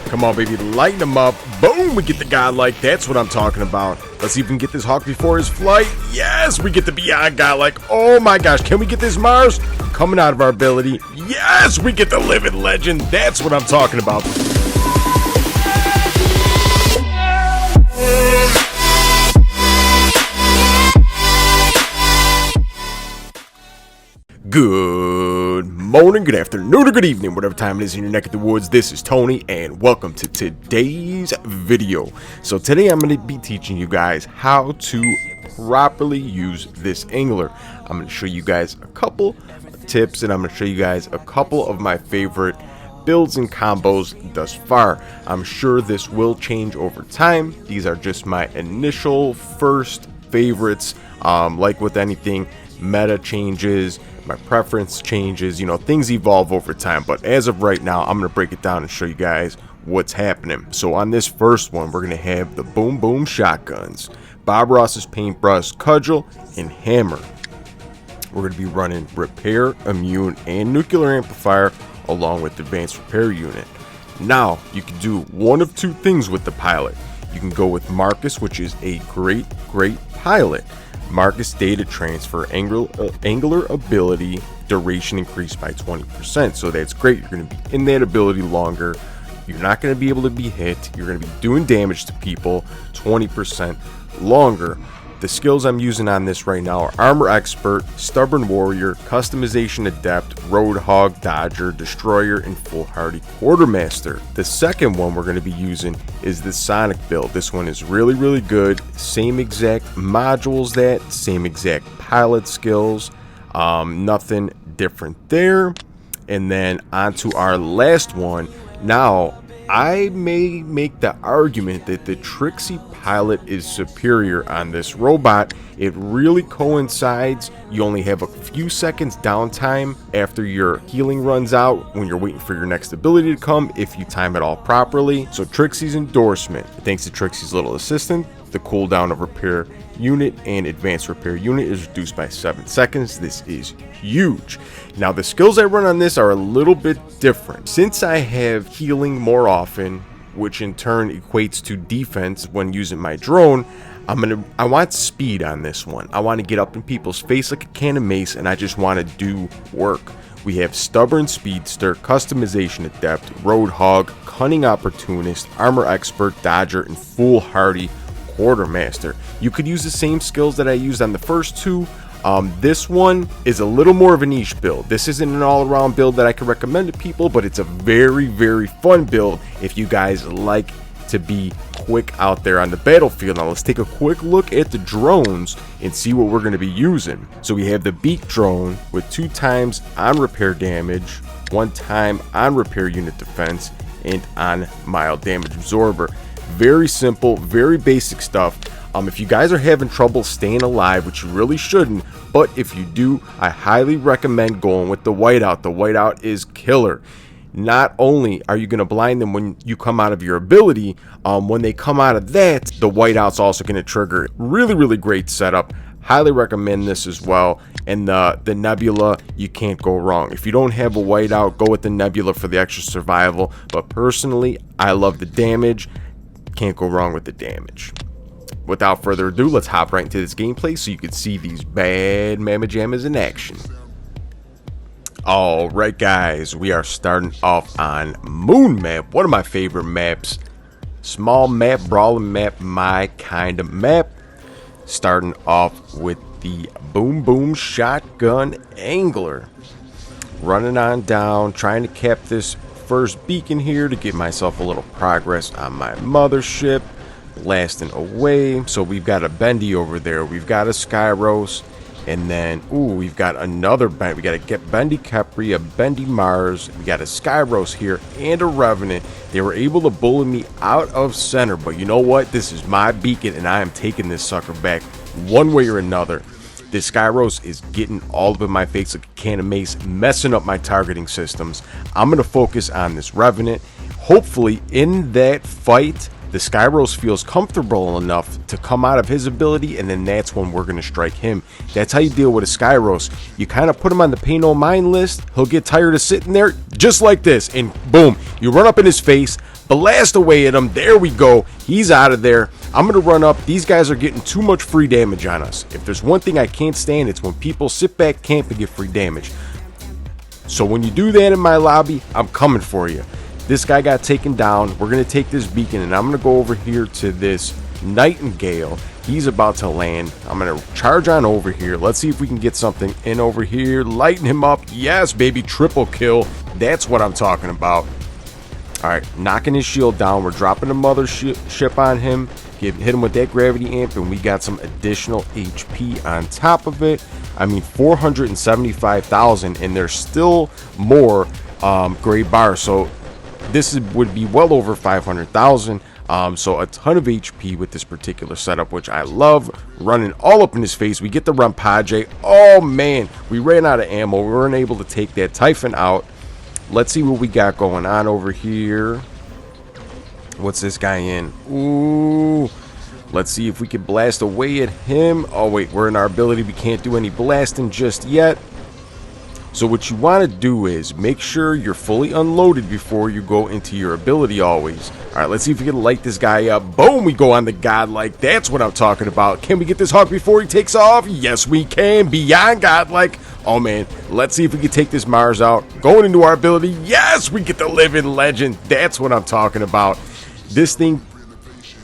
Come on, baby, lighten them up. Boom, we get the godlike. That's what I'm talking about. Let's see if we can get this Hawk before his flight. Yes, we get the beyond godlike. Oh my gosh, can we get this Mars? Coming out of our ability. Yes, we get the living legend. That's what I'm talking about. Good morning, good afternoon, or good evening, whatever time it is in your neck of the woods. This is Tony, and welcome to today's video. So today I'm going to be teaching you guys how to properly use this angler. I'm going to show you guys a couple tips, and I'm going to show you guys a couple of my favorite builds and combos thus far. I'm sure this will change over time. These are just my initial first favorites. Like with anything, meta changes, my preference changes, you know, things evolve over time, but as of right now I'm going to break it down and show you guys what's happening. So on this first one, we're going to have the boom boom shotguns, Bob Ross's paintbrush, cudgel, and hammer. We're going to be running repair, immune, and nuclear amplifier along with the advanced repair unit. Now you can do one of two things with the pilot. You can go with Marcus, which is a great pilot. Marcus data transfer, angular ability duration increased by 20%, so that's great. You're going to be in that ability longer. You're not going to be able to be hit. You're going to be doing damage to people 20% longer. The skills I'm using on this right now are Armor Expert, Stubborn Warrior, Customization Adept, Roadhog, Dodger, Destroyer, and Foolhardy Quartermaster. The second one we're going to be using is the Sonic build. This one is really good. Same exact modules, same exact pilot skills. Nothing different there. And then on to our last one. Now, I may make the argument that the Trixie pilot is superior on this robot. It really coincides. You only have a few seconds downtime after your healing runs out when you're waiting for your next ability to come, if you time it all properly. So Trixie's endorsement, thanks to Trixie's little assistant, the cooldown of repair unit and advanced repair unit is reduced by 7 seconds. This is huge. Now the skills I run on this are a little bit different. Since I have healing more often, which in turn equates to defense when using my drone, I want speed on this one. I want to get up in people's face like a can of mace, and I just want to do work. We have Stubborn Speedster, Customization Adept, Roadhog, Cunning Opportunist, Armor Expert, Dodger, and Foolhardy Quartermaster. You could use the same skills that I used on the first two. This one is a little more of a niche build. This isn't an all-around build that I can recommend to people, but it's a very fun build if you guys like to be quick out there on the battlefield. Now let's take a quick look at the drones and see what we're going to be using. So we have the Beak drone with 2 times on repair damage, 1 time on repair unit defense, and on mild damage absorber. Very simple, very basic stuff. If you guys are having trouble staying alive, which you really shouldn't, but if you do, I highly recommend going with the whiteout. The whiteout is killer. Not only are you going to blind them when you come out of your ability, when they come out of that, the whiteout's also going to trigger. Really great setup. Highly recommend this as well. And the Nebula, you can't go wrong. If you don't have a whiteout, go with the Nebula for the extra survival. But personally, I love the damage. Can't go wrong with the damage. Without further ado, let's hop right into this gameplay so you can see these bad mamma jammas in action. Alright guys, we are starting off on Moon Map, one of my favorite maps. Small map, brawling map, my kind of map. Starting off with the boom boom shotgun angler. Running on down, trying to cap this first beacon here to give myself a little progress on my mothership. Blasting away. So we've got a Bendy over there, we've got a Skyros, and then we've got another Bendy. We got to get Bendy Capri, a Bendy Mars, we got a Skyros here, and a Revenant. They were able to bully me out of center, but you know what, this is my beacon and I am taking this sucker back one way or another. This Skyros is getting all up in my face like a can of mace, messing up my targeting systems. I'm going to focus on this Revenant. Hopefully in that fight the Skyros feels comfortable enough to come out of his ability, and then that's when we're going to strike him. That's how you deal with a Skyros. You kind of put him on the pay no mind list. He'll get tired of sitting there just like this, and boom, you run up in his face, blast away at him. There we go. He's out of there. I'm going to run up. These guys are getting too much free damage on us. If there's one thing I can't stand, it's when people sit back, camp, and get free damage. So when you do that in my lobby, I'm coming for you. This guy got taken down. We're going to take this beacon, and I'm going to go over here to this Nightingale. He's about to land. I'm going to charge on over here. Let's see if we can get something in over here. Lighten him up. Yes, baby. Triple kill. That's what I'm talking about. All right, knocking his shield down. We're dropping the mothership on him. Hit him with that gravity amp, and we got some additional HP on top of it. I mean, 475,000, and there's still more gray bars. So this would be well over 500,000. So a ton of HP with this particular setup, which I love. Running all up in his face. We get the Rampage. Oh man, we ran out of ammo. We weren't able to take that Typhon out. Let's see what we got going on over here. What's this guy in? Ooh. Let's see if we can blast away at him. Oh, wait. We're in our ability. We can't do any blasting just yet. So what you want to do is make sure you're fully unloaded before you go into your ability always. All right, let's see if we can light this guy up. Boom, we go on the godlike. That's what I'm talking about. Can we get this hawk before he takes off? Yes, we can. Beyond godlike. Oh, man. Let's see if we can take this Mars out. Going into our ability. Yes, we get the living legend. That's what I'm talking about. This thing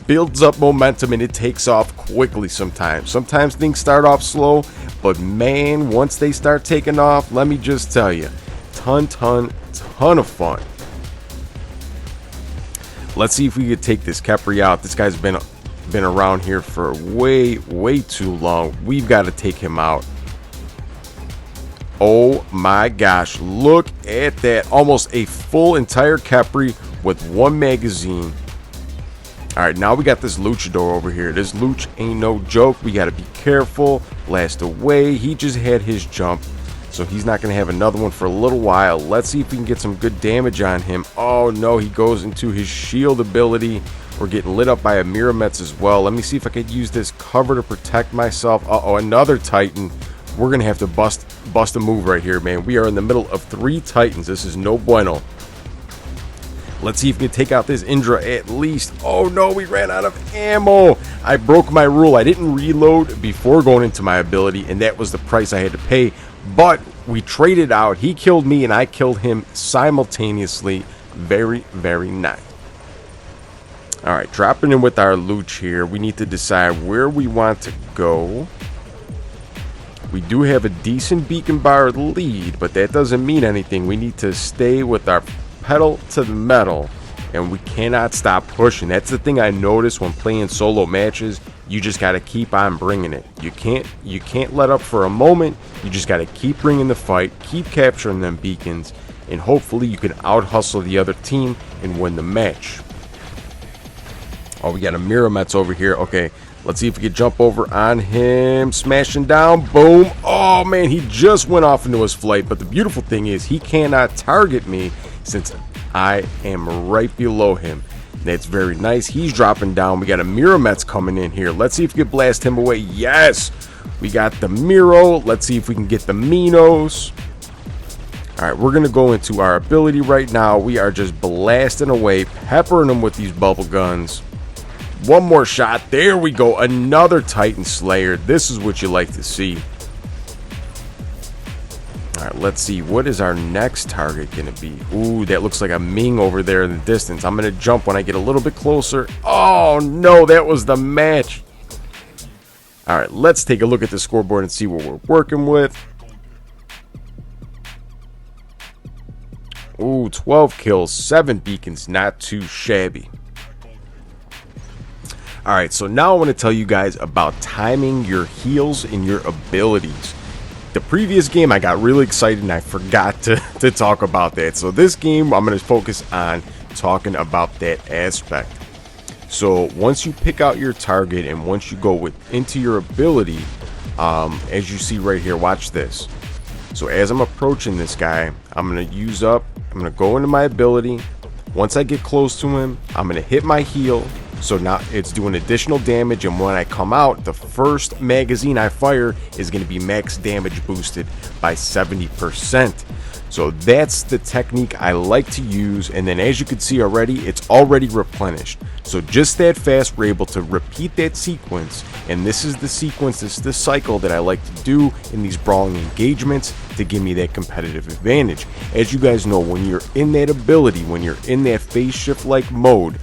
builds up momentum and it takes off quickly sometimes. Sometimes things start off slow, but man, once they start taking off, let me just tell you, ton of fun. Let's see if we could take this Khepri out. This guy's been around here for way too long. We've got to take him out. Oh my gosh, look at that. Almost a full entire Khepri with one magazine. Alright, now we got this Luchador over here. This Luch ain't no joke. We got to be careful. Blast away. He just had his jump, so he's not going to have another one for a little while. Let's see if we can get some good damage on him. Oh, no. He goes into his shield ability. We're getting lit up by a Mirametz as well. Let me see if I could use this cover to protect myself. Uh-oh, another Titan. We're going to have to bust a move right here, man. We are in the middle of 3 Titans. This is no bueno. Let's see if we can take out this Indra at least. Oh no, we ran out of ammo. I broke my rule. I didn't reload before going into my ability, and that was the price I had to pay. But we traded out. He killed me and I killed him simultaneously. Very nice. Alright, dropping in with our Luch here. We need to decide where we want to go. We do have a decent beacon bar lead, but that doesn't mean anything. We need to stay with our pedal to the metal, and we cannot stop pushing. That's the thing I noticed when playing solo matches. You just got to keep on bringing it. You can't let up for a moment. You just got to keep bringing the fight, keep capturing them beacons, and hopefully you can out hustle the other team and win the match. Oh, we got a Mirametz over here. Okay, let's see if we can jump over on him. Smashing down. Boom. Oh man, he just went off into his flight, but the beautiful thing is he cannot target me since I am right below him. That's very nice. He's dropping down. We got a Mirametz coming in here. Let's see if we can blast him away. Yes, we got the Miro. Let's see if we can get the Minos. All right, we're gonna go into our ability right now. We are just blasting away, peppering them with these bubble guns. One more shot. There we go. Another Titan Slayer. This is what you like to see. Alright, let's see. What is our next target going to be? Ooh, that looks like a Ming over there in the distance. I'm going to jump when I get a little bit closer. Oh, no, that was the match. Alright, let's take a look at the scoreboard and see what we're working with. Ooh, 12 kills, 7 beacons. Not too shabby. Alright, so now I want to tell you guys about timing your heals and your abilities. The previous game I got really excited and I forgot to talk about that. So this game I'm going to focus on talking about that aspect. So once you pick out your target and once you go into your ability, as you see right here, watch this. So as I'm approaching this guy, I'm going to go into my ability. Once I get close to him, I'm going to hit my heal. So now it's doing additional damage, and when I come out, the first magazine I fire is going to be max damage boosted by 70%. So that's the technique I like to use, and then as you can see already, it's already replenished. So just that fast, we're able to repeat that sequence, and this is the sequence, this is the cycle that I like to do in these brawling engagements to give me that competitive advantage. As you guys know, when you're in that ability, when you're in that phase shift like mode,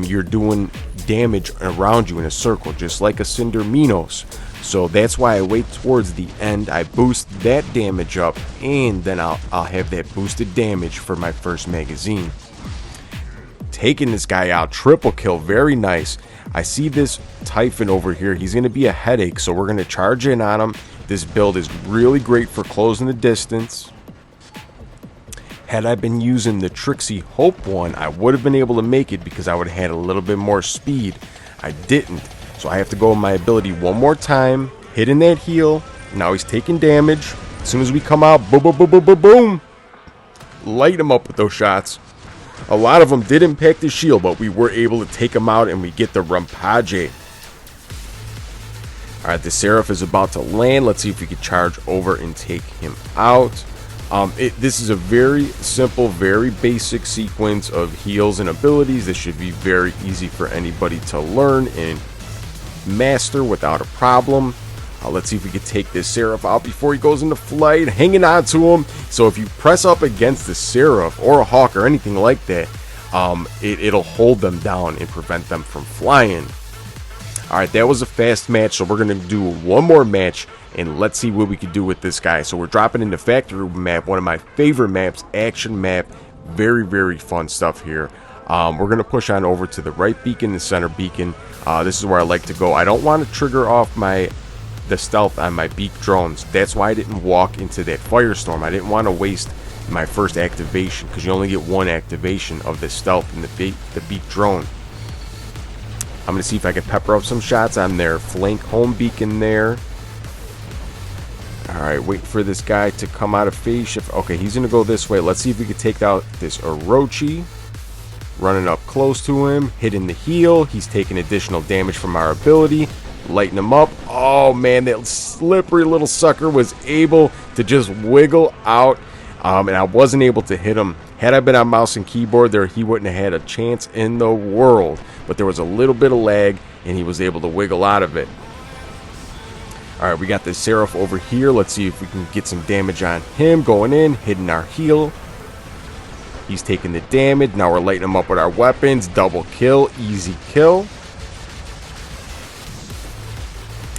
you're doing damage around you in a circle, just like a Cinder Minos. So that's why I wait towards the end, I boost that damage up, and then I'll have that boosted damage for my first magazine. Taking this guy out, triple kill, very nice. I see this Typhon over here, he's going to be a headache, so we're going to charge in on him. This build is really great for closing the distance. Had I been using the Trixie Hope one, I would have been able to make it because I would have had a little bit more speed. I didn't. So I have to go with my ability one more time, hitting that heal. Now he's taking damage. As soon as we come out, boom, boom, boom, boom, boom, boom. Light him up with those shots. A lot of them did impact his shield, but we were able to take him out and we get the Rampage. Alright, the Seraph is about to land. Let's see if we can charge over and take him out. This is a very simple, very basic sequence of heals and abilities. This should be very easy for anybody to learn and master without a problem. Let's see if we can take this Seraph out before he goes into flight, hanging on to him. So if you press up against the Seraph or a Hawk or anything like that, it'll hold them down and prevent them from flying. Alright, that was a fast match, so we're going to do one more match, and let's see what we can do with this guy. So we're dropping into Factory Map, one of my favorite maps, action map. Very, very fun stuff here. We're going to push on over to the right beacon, the center beacon. This is where I like to go. I don't want to trigger off the stealth on my beak drones. That's why I didn't walk into that firestorm. I didn't want to waste my first activation, because you only get one activation of the stealth in the beak drone. I'm going to see if I can pepper up some shots on their flank home beacon there. Alright, wait for this guy to come out of phase shift. Okay, he's going to go this way. Let's see if we can take out this Orochi. Running up close to him, hitting the heal. He's taking additional damage from our ability. Lighten him up. Oh man, that slippery little sucker was able to just wiggle out. And I wasn't able to hit him. Had I been on mouse and keyboard there, he wouldn't have had a chance in the world. But there was a little bit of lag, and he was able to wiggle out of it. Alright, we got the Seraph over here. Let's see if we can get some damage on him. Going in, hitting our heal. He's taking the damage. Now we're lighting him up with our weapons. Double kill, easy kill.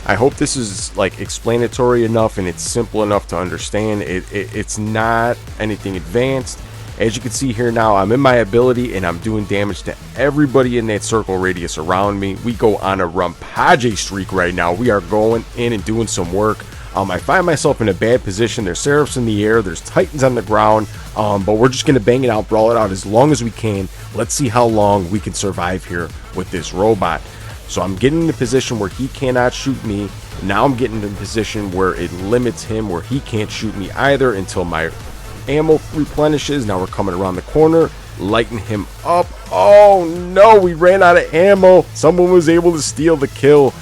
I hope this is like explanatory enough and it's simple enough to understand. It's not anything advanced. As you can see here now, I'm in my ability and I'm doing damage to everybody in that circle radius around me. We go on a Rampage streak right now. We are going in and doing some work. I find myself in a bad position. There's Seraphs in the air, there's Titans on the ground, but we're just going to bang it out, brawl it out as long as we can. Let's see how long we can survive here with this robot. So I'm getting in a position where he cannot shoot me. Now I'm getting in a position where it limits him, where he can't shoot me either until my ammo replenishes. Now we're coming around the corner, lighting him up. Oh no, we ran out of ammo. Someone was able to steal the kill.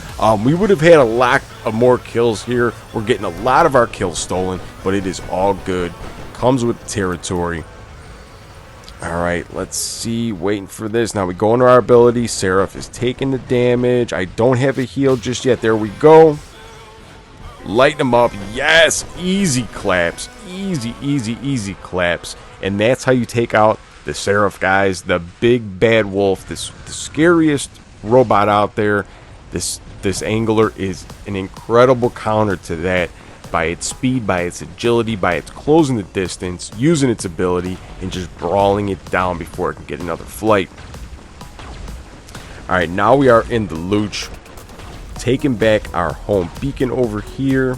We would have had a lot of more kills here. We're getting a lot of our kills stolen, but it is all good. Comes with the territory. Alright, let's see. Waiting for this. Now we go into our ability. Seraph is taking the damage. I don't have a heal just yet. There we go. Lighten them up. Yes, easy claps. Easy, easy, easy claps. And that's how you take out the Seraph, guys. The big bad wolf. The scariest robot out there. This angler is an incredible counter to that, by its speed, by its agility, by its closing the distance, using its ability, and just brawling it down before it can get another flight. Alright, now we are in the Luch, taking back our home beacon over here.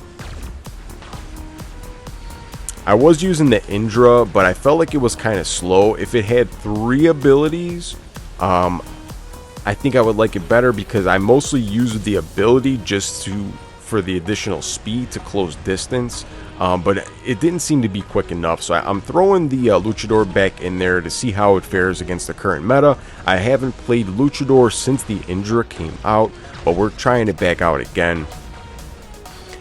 I was using the Indra, but I felt like it was kind of slow. If it had 3 abilities, I think I would like it better, because I mostly use the ability just to for the additional speed to close distance, but it didn't seem to be quick enough. So I'm throwing the Luchador back in there to see how it fares against the current meta. I haven't played Luchador since the Indra came out, but we're trying it back out again.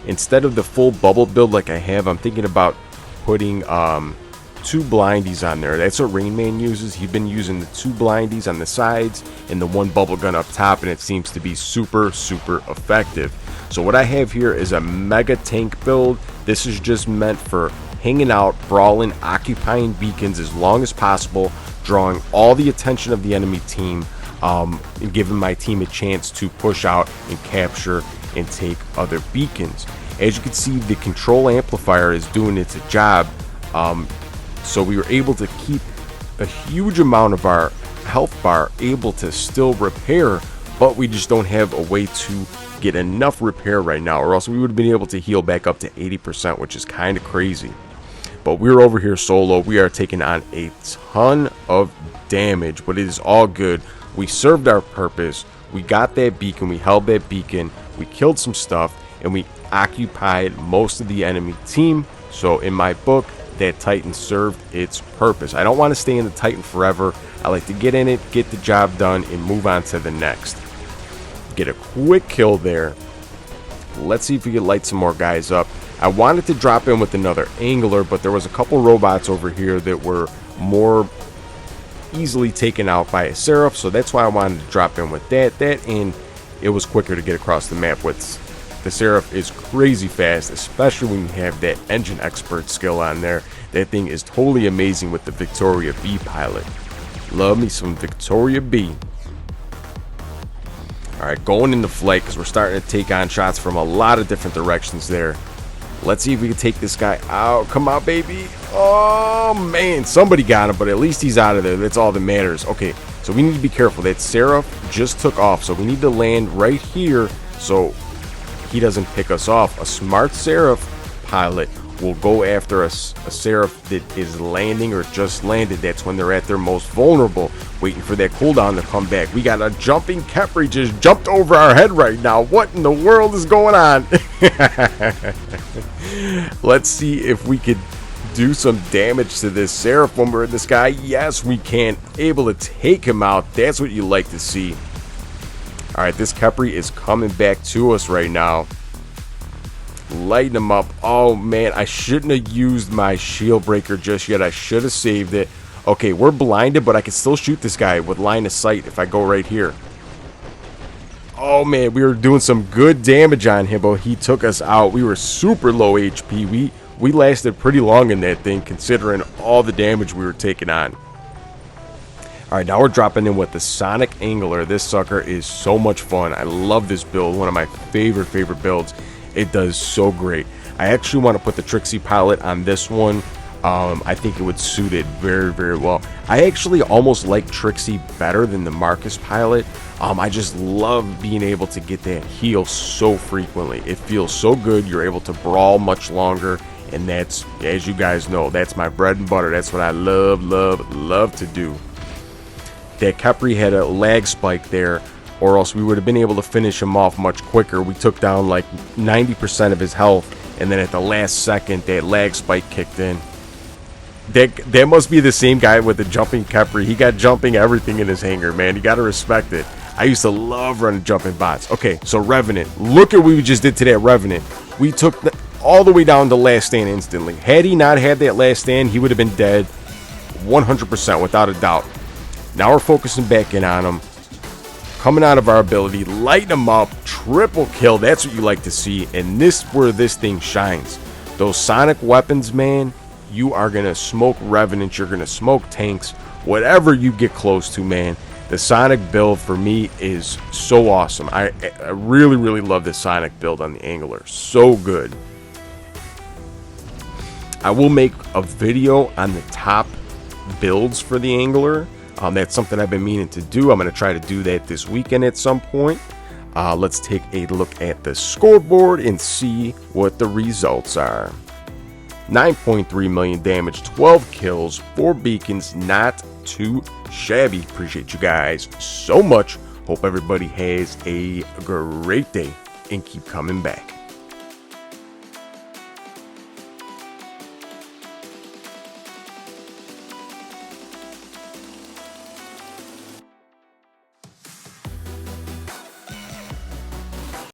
Instead of the full bubble build like I have, I'm thinking about putting 2 blindies on there. That's what Rain Man uses. He's been using the 2 blindies on the sides and the 1 bubble gun up top, and it seems to be super effective. So what I have here is a mega tank build. This is just meant for hanging out, brawling, occupying beacons as long as possible, drawing all the attention of the enemy team, and giving my team a chance to push out and capture and take other beacons. As you can see, the control amplifier is doing its job. So we were able to keep a huge amount of our health bar able to still repair, but we just don't have a way to get enough repair right now, or else we would have been able to heal back up to 80%, which is kind of crazy. But we're over here solo. We are taking on a ton of damage, but it is all good. We served our purpose. We got that beacon. We held that beacon. We killed some stuff, and we occupied most of the enemy team. So in my book, that Titan served its purpose. I don't want to stay in the Titan forever. I like to get in it, get the job done, and move on to the next. Get a quick kill there. Let's see if we can light some more guys up. I wanted to drop in with another angler, but there was a couple robots over here that were more easily taken out by a Seraph, so that's why I wanted to drop in with that. And it was quicker to get across the map with. The Seraph is crazy fast, especially when you have that engine expert skill on there. That thing is totally amazing with the Victoria B pilot. Love me some Victoria B. Alright, going into flight because we're starting to take on shots from a lot of different directions there. Let's see if we can take this guy out. Come on, baby. Oh, man. Somebody got him, but at least he's out of there. That's all that matters. Okay, so we need to be careful. That Seraph just took off, so we need to land right here so he doesn't pick us off. A smart Seraph pilot will go after a Seraph that is landing or just landed. That's when they're at their most vulnerable, waiting for that cooldown to come back. We got a jumping Kepri just jumped over our head right now. What in the world is going on? Let's see if we could do some damage to this Seraph when we're in the sky. Yes, we can. Able to take him out. That's what you like to see. Alright, this Kepri is coming back to us right now. Lighten him up. Oh, man, I shouldn't have used my shield breaker just yet. I should have saved it. Okay, we're blinded, but I can still shoot this guy with line of sight if I go right here. Oh, man, we were doing some good damage on him, but he took us out. We were super low HP. We lasted pretty long in that thing, considering all the damage we were taking on. Alright, now we're dropping in with the Sonic Angler. This sucker is so much fun. I love this build. One of my favorite builds. It does so great. I actually want to put the Trixie pilot on this one. I think it would suit it very well. I actually almost like Trixie better than the Marcus pilot. I just love being able to get that heal so frequently. It feels so good. You're able to brawl much longer. And that's, as you guys know, that's my bread and butter. That's what I love to do. That Kepri had a lag spike there, or else we would have been able to finish him off much quicker. We took down like 90% of his health, and then at the last second, that lag spike kicked in. That must be the same guy with the jumping Kepri. He got jumping everything in his hangar, man. You got to respect it. I used to love running jumping bots. Okay, so Revenant. Look at what we just did to that Revenant. We took all the way down to last stand instantly. Had he not had that last stand, he would have been dead 100% without a doubt. Now we're focusing back in on him. Coming out of our ability, lighten him up, triple kill. That's what you like to see. And this where this thing shines. Those sonic weapons, man, you are going to smoke Revenants. You're going to smoke tanks. Whatever you get close to, man. The Sonic build for me is so awesome. I really love this Sonic build on the Angler. So good. I will make a video on the top builds for the Angler. That's something I've been meaning to do. I'm going to try to do that this weekend at some point. Let's take a look at the scoreboard and see what the results are. 9.3 million damage, 12 kills, 4 beacons, not too shabby. Appreciate you guys so much. Hope everybody has a great day and keep coming back.